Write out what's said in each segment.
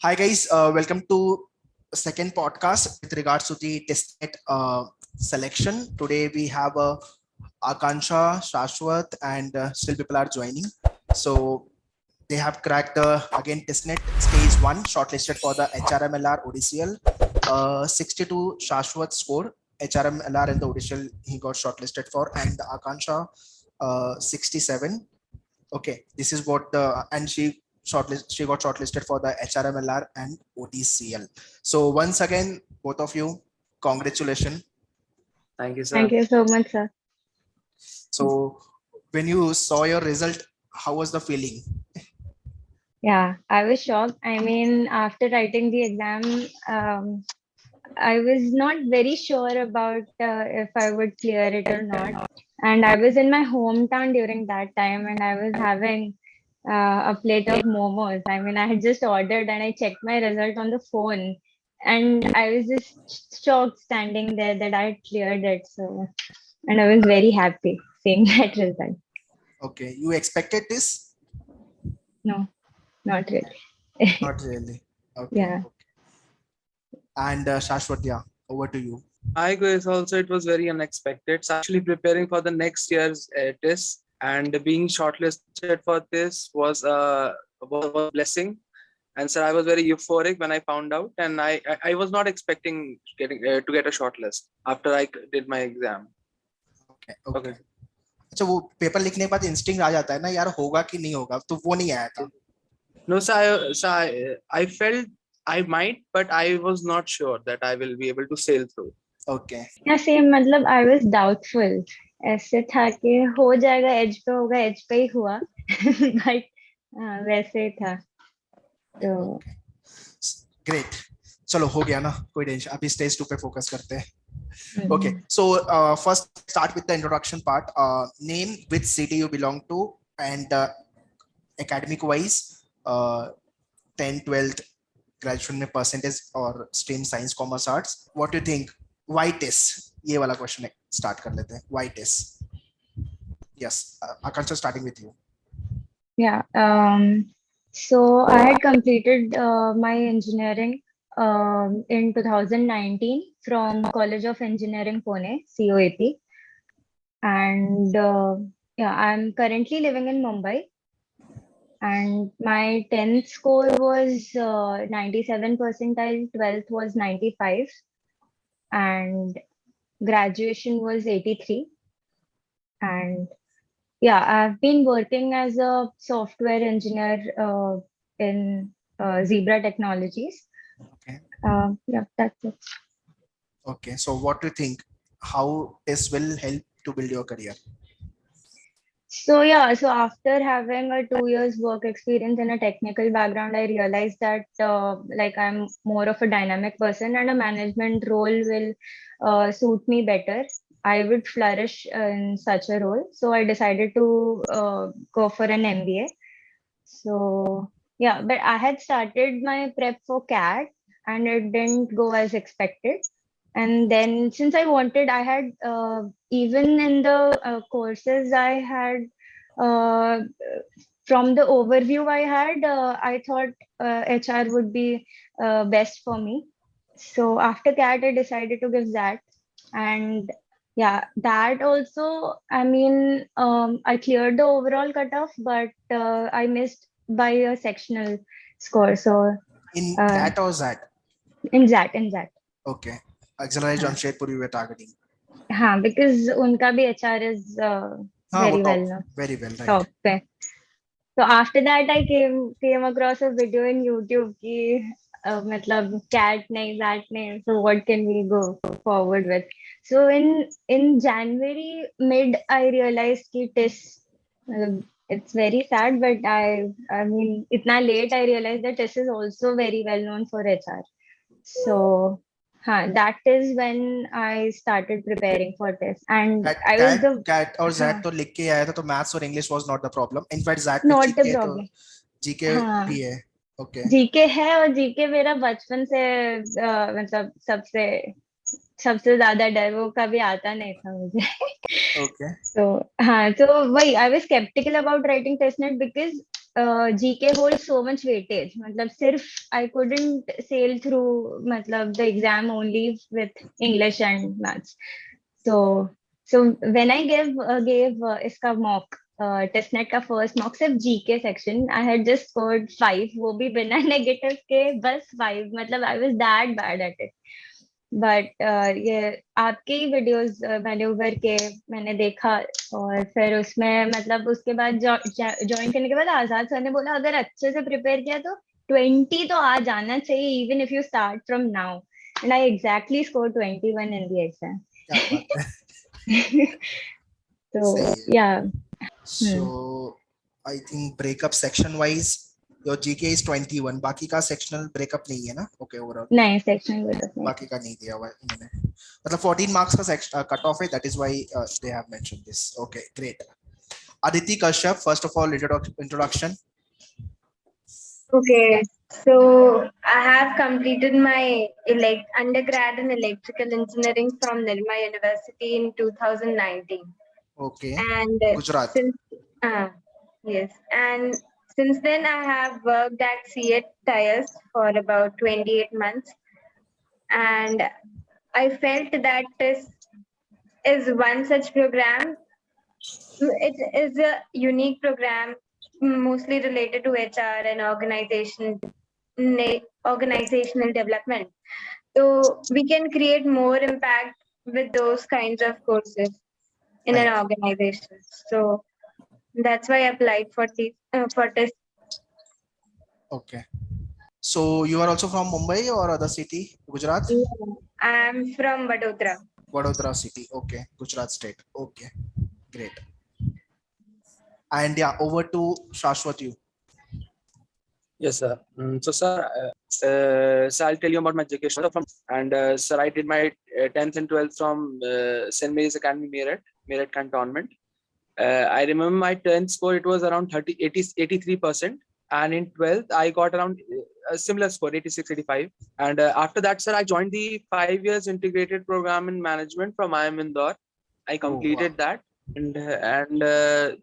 Hi guys, welcome to second podcast with regards to the Tissnet selection. Today we have Akansha, Shashwat, and still people are joining. So they have cracked again Tissnet stage 1 shortlisted for the HRMLR Odcl. 62 Shashwat score HRMLR and the Odcl he got shortlisted for, and the Akansha 67. Okay, this is what the and she got shortlisted for the HRMLR and OTCL. So once again, both of you, congratulations. Thank you, Thank sir. you so much, sir. So when you saw your result, how was the feeling? Yeah, I was shocked. I mean, after writing the exam, I was not very sure about if I would clear it or not. And I was in my hometown during that time, and I was having a plate of momos. I mean, I had just ordered, and I checked my result on the phone, and I was just shocked standing there that I had cleared it. So, and I was very happy seeing that result. Okay, you expected this? No, not really. Not really. Okay. Yeah. And Shashwat, yeah, over to you. I guess also it was very unexpected. So actually preparing for the next year's test and being shortlisted for this was a blessing. And so I was very euphoric when I found out, and I was not expecting getting to get a shortlist after I did my exam. Okay, okay. अच्छा वो paper लिखने के बाद instinct आ जाता है ना यार होगा कि नहीं होगा तो वो नहीं आया था. No, I felt I might, but I was not sure that I will be able to sail through. Okay. Yeah, same. मतलब I was doubtful. ऐसे था कि हो जाएगा एज पे होगा एज पे ही हुआ बट वैसे ही था तो ग्रेट. चलो हो गया ना कोई टेंशन अभी स्टेज 2 पे फोकस करते हैं. Okay, so first start with the introduction part. Name, which city you belong to, and academic wise, 10th 12th graduation में percentage or stream science commerce arts. What do you think? Why TIS? ये वाला question start कर लेते हैं. Why TIS? Yes, Akansha, starting with you. Yeah. So I had completed my engineering in 2019 from College of Engineering Pune, COAP, and yeah, I'm currently living in Mumbai. And my 10th score was 97 percentile, 12th was 95, and graduation was 83. And yeah, I've been working as a software engineer in Zebra Technologies. Okay. Yeah, that's it. Okay, so what do you think? How this will help to build your career? So yeah, so after having a 2 years work experience in a technical background, I realized that like I'm more of a dynamic person, and a management role will suit me better. I would flourish in such a role. So I decided to go for an MBA. So yeah, but I had started my prep for CAT and it didn't go as expected. And then since I wanted, I had even in the courses I had uh, from the overview I had, I thought HR would be best for me. So after CAT, I decided to give that. And yeah, that also, I mean, I cleared the overall cutoff, but I missed by a sectional score. So In CAT or ZAT? in that. Okay. Auxiliary Jamshedpur you were targeting. हाँ, because उनका भी HR is very well known. Very well, right. Top पे. So after that, I came across a video in YouTube कि मतलब cat नहीं that नहीं. So what can we go forward with? So in January mid, I realized कि TIS. It's very sad, but I mean इतना late I realized that TIS is also very well known for HR. So that is when I started preparing for TIS, and I was the CAT और ZAT तो लिख के आया था तो maths और English was not the problem. In fact ZAT not the GK problem. तो GK भी है. Okay. जीके है और जीके मेरा बचपन से मतलब सबसे ज्यादा डर वो कभी आता नहीं था मुझे. Okay. So हाँ, so वही I was skeptical about writing Tissnet because GK holds so much weightage. मतलब सिर्फ I couldn't sail through मतलब the exam only with English and maths. So when I gave इसका mock टेस्टनेट का first mock सिर्फ GK section I had just scored 5 वो भी बिना negative के बस 5 मतलब I was that bad at it but ये आपके ही वीडियोस मैन्यूवर के मैंने देखा और फिर उसमें मतलब उसके बाद ज्वाइन करने के बाद आजाद सर ने बोला अगर अच्छे से प्रिपेयर किया तो 20 तो आ जाना चाहिए even if you start from now and I exactly score 21 in the exam क्या बात है तो सही है या so I think breakup section wise your GK is 21 बाकी का sectional breakup नहीं है ना okay overall नहीं सेक्शन ब्रेकअप नहीं बाकी का नहीं दिया हुआ है इन्होंने मतलब 14 marks का cut off है that is why they have mentioned this okay great Aditi Kashyap first of all introduction Okay, so I have completed my undergrad in electrical engineering from Nirma University in 2019. okay And Gujarat yes, and since then I have worked at C8 Tires for about 28 months, and I felt that this is one such program. It is a unique program, mostly related to HR and organizational development. So we can create more impact with those kinds of courses in an organization. So that's why I applied for this. okay so you are also from Mumbai or other city Gujarat I'm from Vadodara. Vadodara city okay Gujarat state okay great and yeah over to Shashwat you Yes, sir. So, sir, so I'll tell you about my education from, and sir, I did my 10th and 12th from St. Mary's Academy, Meerut Cantonment. I remember my 10th score; it was around 83%, and in 12th I got around a similar score, 86, 85. And after that, sir, I joined the 5 years integrated program in management from IIM Indore. I completed that, and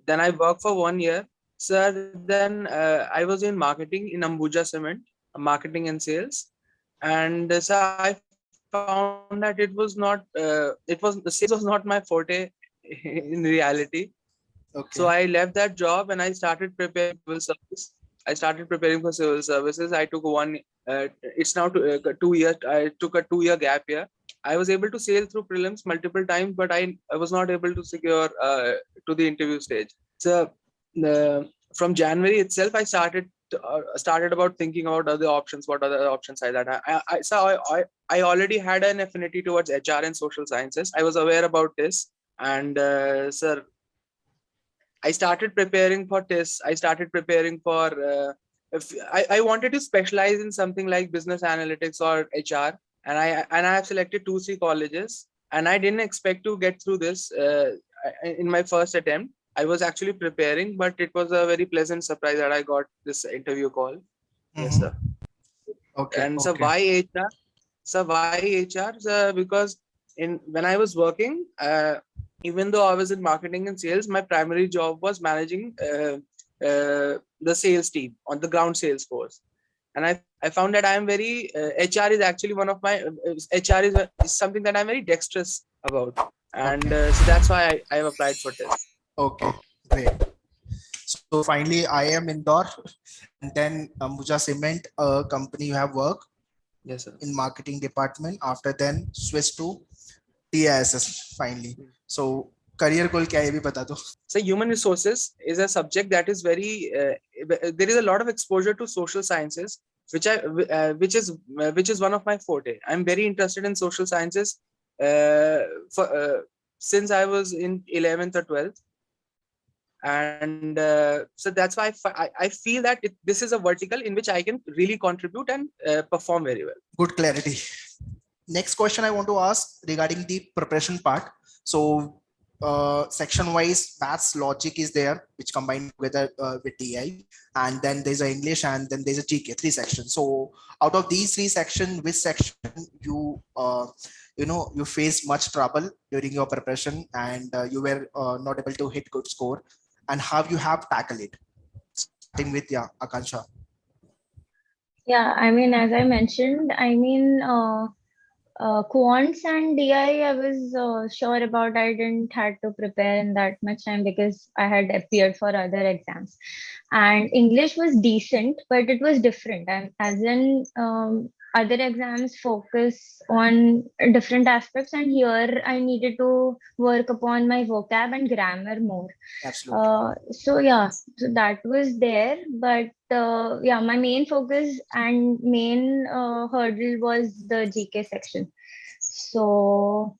then I worked for 1 year. Sir, then I was in marketing in Ambuja Cement, marketing and sales, and so I found that it was not, the sales was not my forte in reality. okay So I left that job and I started preparing for civil service. I started preparing for civil services. I took it's now 2 years. I took a 2-year gap year. I was able to sail through prelims multiple times, but I was not able to secure to the interview stage. So from January itself, I started about thinking about other options. What other options I that I already had an affinity towards HR and social sciences. I was aware about this, and sir, I started preparing for tests. I started preparing for. I wanted to specialize in something like business analytics or HR, and I have selected 2-3 colleges, and I didn't expect to get through this in my first attempt. I was actually preparing, but it was a very pleasant surprise that I got this interview call. Yes, sir. Okay. And so why HR? So why HR? So because when I was working, even though I was in marketing and sales, my primary job was managing the sales team on the ground sales force. And I found that I am very HR is actually one of my HR is something that I'm very dexterous about, and so that's why I have applied for this. Okay, great. So finally, I am Indore, and then Ambuja Cement, a company you have worked. Yes, sir. In marketing department. After then, switch to TISS finally. So career goal क्या है ये भी बता दो. So human resources is a subject that is very there is a lot of exposure to social sciences, which is one of my forte. I'm very interested in social sciences since I was in 11th or 12th. And so that's why I feel that this is a vertical in which I can really contribute and perform very well. Good clarity. Next question I want to ask regarding the preparation part. So section wise maths logic is there, which combined together with DI, and then there's a English, and then there's a GK, 3 sections. So out of these 3 sections, which section you faced much trouble during your preparation, and you were not able to hit good score, and how you have tackled it? starting with Akansha. Yeah, I mean, as I mentioned, quants and DI, I was sure about. I didn't had to prepare in that much time because I had appeared for other exams. And English was decent, but it was different. And as in other exams focus on different aspects, and here I needed to work upon my vocab and grammar more. Absolutely. So yeah, so that was there, but yeah, my main focus and main hurdle was the GK section. So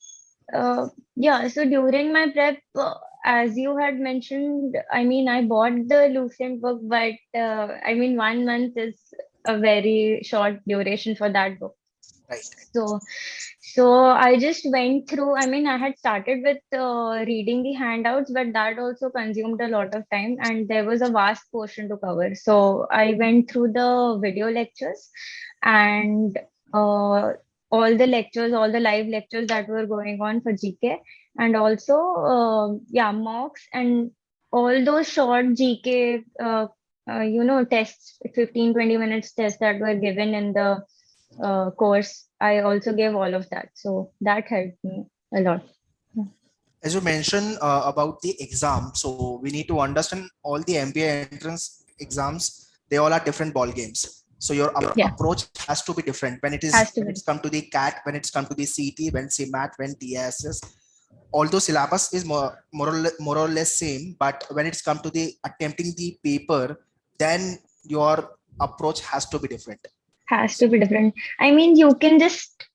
yeah, so during my prep, as you had mentioned, I mean, I bought the Lucent book, but I mean, 1 month is a very short duration for that book. Right. So, so I just went through. I mean, I had started with reading the handouts, but that also consumed a lot of time, and there was a vast portion to cover. So I went through the video lectures and all the lectures, all the live lectures that were going on for GK, and also yeah, mocks and all those short GK. Tests, 15-20 minutes tests that were given in the course. I also gave all of that. So that helped me a lot. As you mentioned about the exam, so we need to understand all the MBA entrance exams, they all are different ball games. So your Yeah. approach has to be different when Has to when be. it's come to the CAT, when it's come to the CT, when CMAT, when TSS. Although syllabus is more or less same, but when it's come to the attempting the paper, then your approach has to be different. Has to be different. I mean, you can just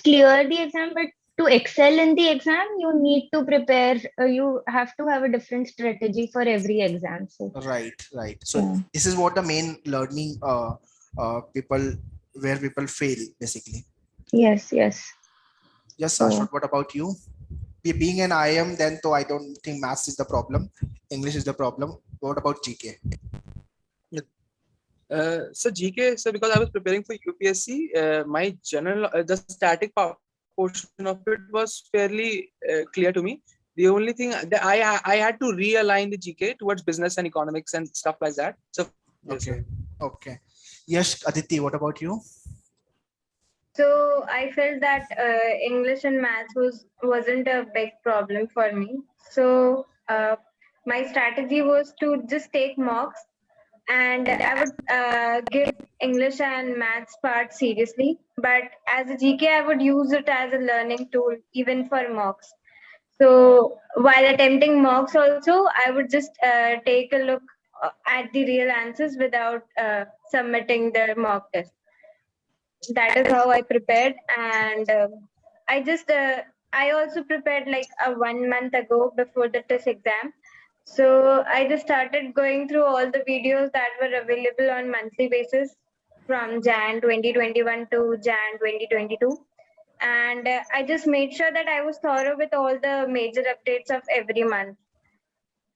clear the exam, but to excel in the exam, you need to prepare. You have to have a different strategy for every exam. So Right. So yeah. this is what the main learning people where people fail basically. Yes. Yes, So Shashwat, what about you? Being an IM, then though I don't think maths is the problem. English is the problem. What about GK? So GK, so because I was preparing for UPSC, my general, the static portion of it was fairly clear to me. The only thing that I had to realign the GK towards business and economics and stuff like that. So yes, Okay. Okay. Yes, Aditi, what about you? So I felt that English and maths wasn't a big problem for me. So my strategy was to just take mocks, and I would give English and maths part seriously. But as a GK, I would use it as a learning tool, even for mocks. So while attempting mocks, also I would just take a look at the real answers without submitting the mock test. That is how I prepared, and I also prepared like a 1 month ago before the test exam. So I just started going through all the videos that were available on monthly basis from Jan 2021 to Jan 2022, and I just made sure that I was thorough with all the major updates of every month,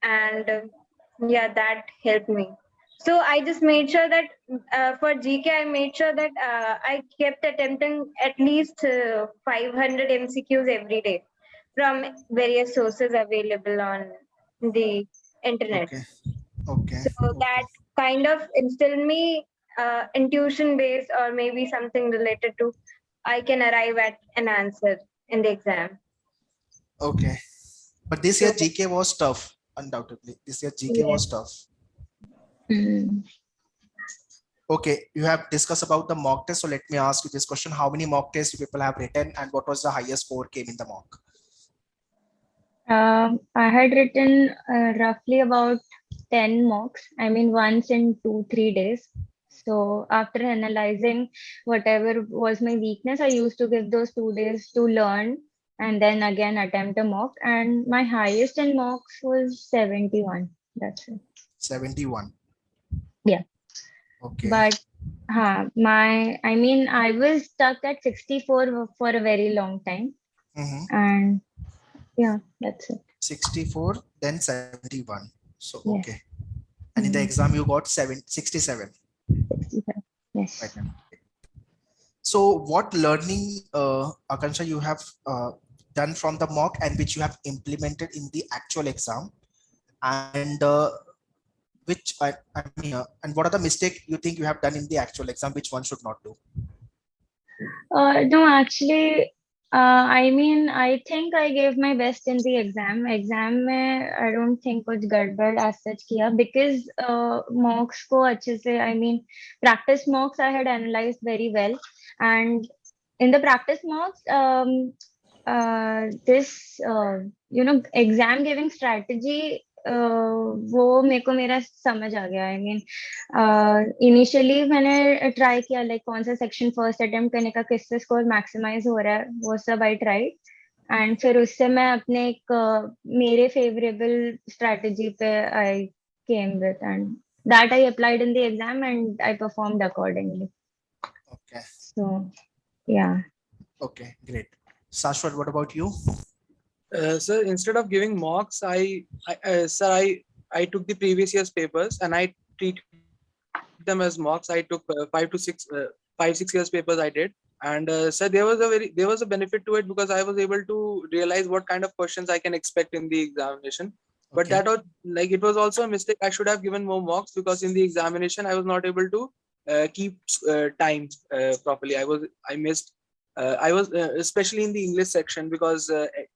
and yeah, that helped me. So I just made sure that for GK, I made sure that I kept attempting at least 500 MCQs every day from various sources available on the internet. Okay. So that kind of instilled me intuition based, or maybe something related to I can arrive at an answer in the exam. Okay. But this year So GK was tough, undoubtedly. This year GK yes. was tough. mm, Okay, you have discussed about the mock test. So let me ask you this question. How many mock tests you people have written and what was the highest score came in the mock? I had written roughly about 10 mocks. I mean, once in 2-3 days. So after analyzing whatever was my weakness, I used to give those 2 days to learn and then again attempt a mock. And my highest in mocks was 71. That's it. 71. Yeah. Okay. But I was stuck at 64 for a very long time. And yeah, that's it. 64, then 71. So, Yes. okay. And in the exam, you got 67. 67. Yes. Right. So what learning, Akansha, you have done from the mock and which you have implemented in the actual exam? And which I mean, and what are the mistake you think you have done in the actual exam which one should not do? No, actually, I mean, I think I gave my best in the exam. Exam में I don't think कुछ गड़बड़ as such किया because mocks को अच्छे से, I mean, practice mocks I had analyzed very well, and in the practice mocks, this exam giving strategy, वो मेरे को मेरा समझ आ गया. I mean, इनिशियली मैंने ट्राई किया लाइक कौन सा सेक्शन फर्स्ट अटेम्प्ट करने का किससे स्कोर मैक्सिमाइज हो रहा है, वो सब आई ट्राई. एंड फिर उससे मैं अपने एक मेरे फेवरेबल स्ट्रेटजी पे I came with, and that I applied in the exam and I performed accordingly. Okay. So yeah. Okay, great. Shashwat, what about you? Sir, instead of giving mocks, I took the previous year's papers and I treated them as mocks. I took 5-6 years papers I did, and sir, there was a benefit to it because I was able to realize what kind of questions I can expect in the examination. But Okay. that was like, it was also a mistake. I should have given more mocks because in the examination I was not able to keep time properly. I missed. I was especially in the English section because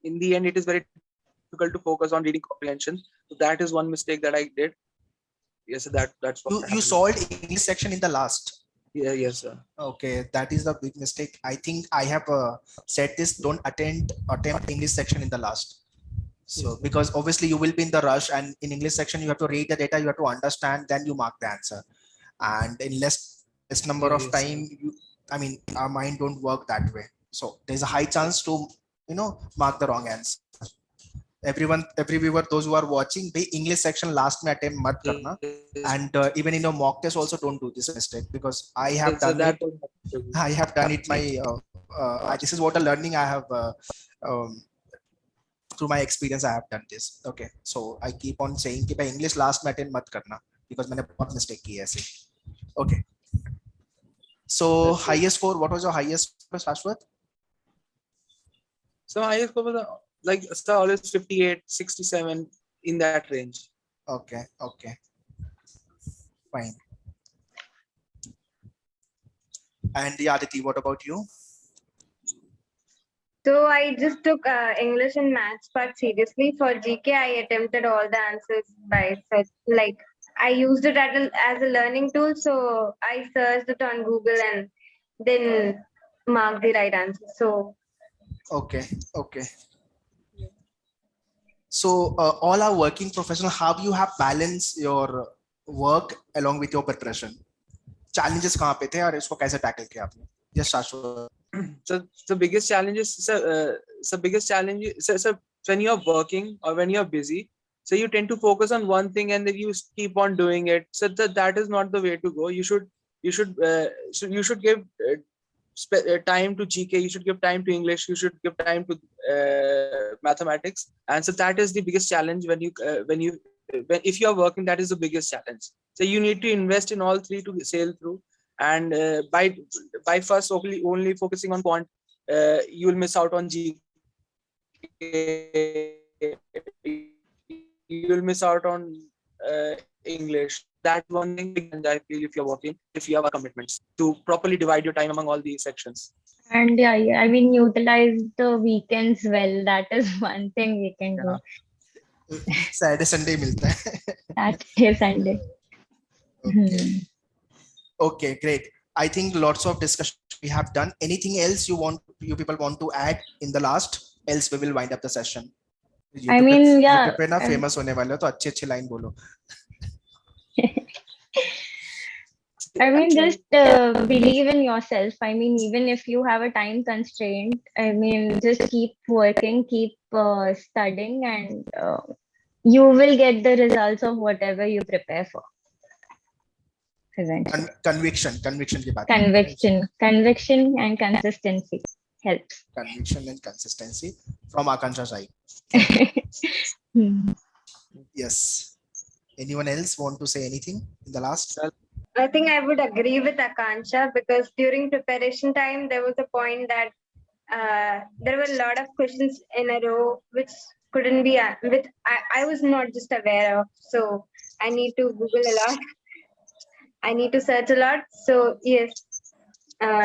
in the end it is very difficult to focus on reading comprehension. So that is one mistake that I did. Yes, that's what You happened. solved English section in the last. Yeah, yes, sir. Okay, that is the big mistake. I think I have said this: don't attempt English section in the last. So Yes. because obviously you will be in the rush, and in English section you have to read the data, you have to understand, then you mark the answer. And in less number Yeah, of yes, time, I mean, our mind don't work that way. So there's a high chance to mark the wrong answer. Every viewer, those who are watching, the English section last में attempt mat karna. Yes, And even in your mock test also don't do this mistake, because I have yes, so done that it. was I have done it. This is what a learning I have um, through my experience. I have done this. Okay, so I keep on saying कि भाई English last में attempt मत करना, because मैंने बहुत mistake की है ऐसे. Okay. So That's right. highest score. What was your highest score, Shashwat? So highest score was like sir, always 58, 67 in that range. Okay. Okay. Fine. And yeah, Aditi, what about you? So I just took English and maths part seriously. For GK, I attempted all the answers by such, like, I used it as a learning tool. So I searched it on Google and then marked the right answer. So Okay. Okay. So all our working professional, how you have balanced your work along with your preparation? Challenges कहाँ पे थे और इसको कैसे tackle किया आपने? Yes, Shashwat. So the biggest challenge is, sir, when you're working or when you're busy, so you tend to focus on one thing and then you keep on doing it. So that is not the way to go. You should give time to GK. You should give time to English. You should give time to mathematics. And so that is the biggest challenge when if you are working, that is the biggest challenge. So you need to invest in all three to sail through. And by first only focusing on quant, you will miss out on GK. You will miss out on English. That one thing, and I feel if you're working, if you have a commitments to properly divide your time among all these sections. And yeah, I mean, utilize the weekends well. That is one thing we can do. Saturday Sunday मिलता है. Saturday, Sunday. Okay. Okay, great. I think lots of discussion we have done. Anything else you people want to add in the last? Else we will wind up the session. I mean, yeah. YouTube पे ना famous होने वाले हो तो अच्छे line बोलो. I mean, just believe in yourself. I mean, even if you have a time constraint, I mean, just keep working, keep studying, and you will get the results of whatever you prepare for. Eventually. Conviction की बात. Conviction and consistency helps. Conviction and consistency from Akansha side. Yes. Anyone else want to say anything in the last? I think I would agree with Akansha, because during preparation time, there was a point that there were a lot of questions in a row which couldn't be, which I was not just aware of. So I need to Google a lot. I need to search a lot. So yes,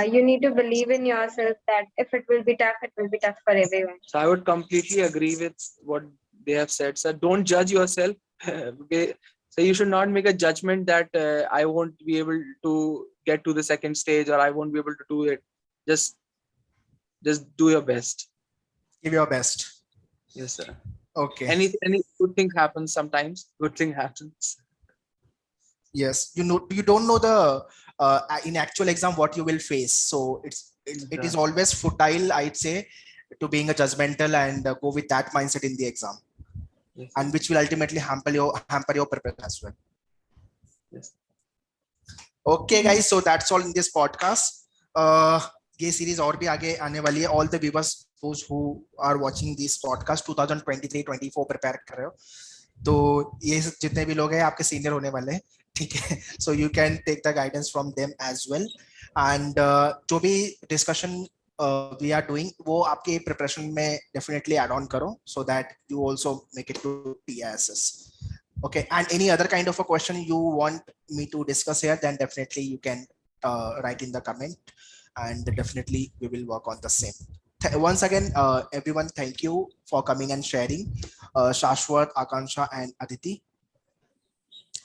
you need to believe in yourself that if it will be tough, it will be tough for everyone. So I would completely agree with what they have said, sir. Don't judge yourself. Okay. So you should not make a judgment that I won't be able to get to the second stage or I won't be able to do it. Just do your best. Give your best. Yes, sir. Okay. Any good thing happens sometimes. Good thing happens. Yes, you don't know the in actual exam what you will face. So it is always futile, I'd say, to being a judgmental and go with that mindset in the exam, Yes, and which will ultimately hamper your preparation as well. yes. Okay, guys, so that's all in this podcast. ये series और भी आगे आने वाली है. All the viewers, those who are watching this podcast 2023-24 prepare कर रहे हो, तो ये जितने भी लोग हैं आपके सीनियर होने वाले हैं, ठीक है. So you can take the guidance from them as well. And जो भी discussion we are doing, वो आपके preparation में definitely add on करो, so that you also make it to TISS. Okay, and any other kind of a question you want me to discuss here, then definitely you can write in the comment, and definitely we will work on the same. Once again, everyone, thank you for coming and sharing, Shashwat, Akansha, and Aditi.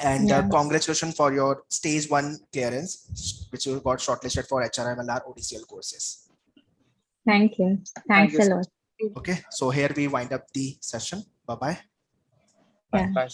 And congratulations for your stage 1 clearance, which you got shortlisted for HRMLR Odcl courses. Thank you. Thanks a lot. Okay, so here we wind up the session. Bye-bye. Yeah. Bye.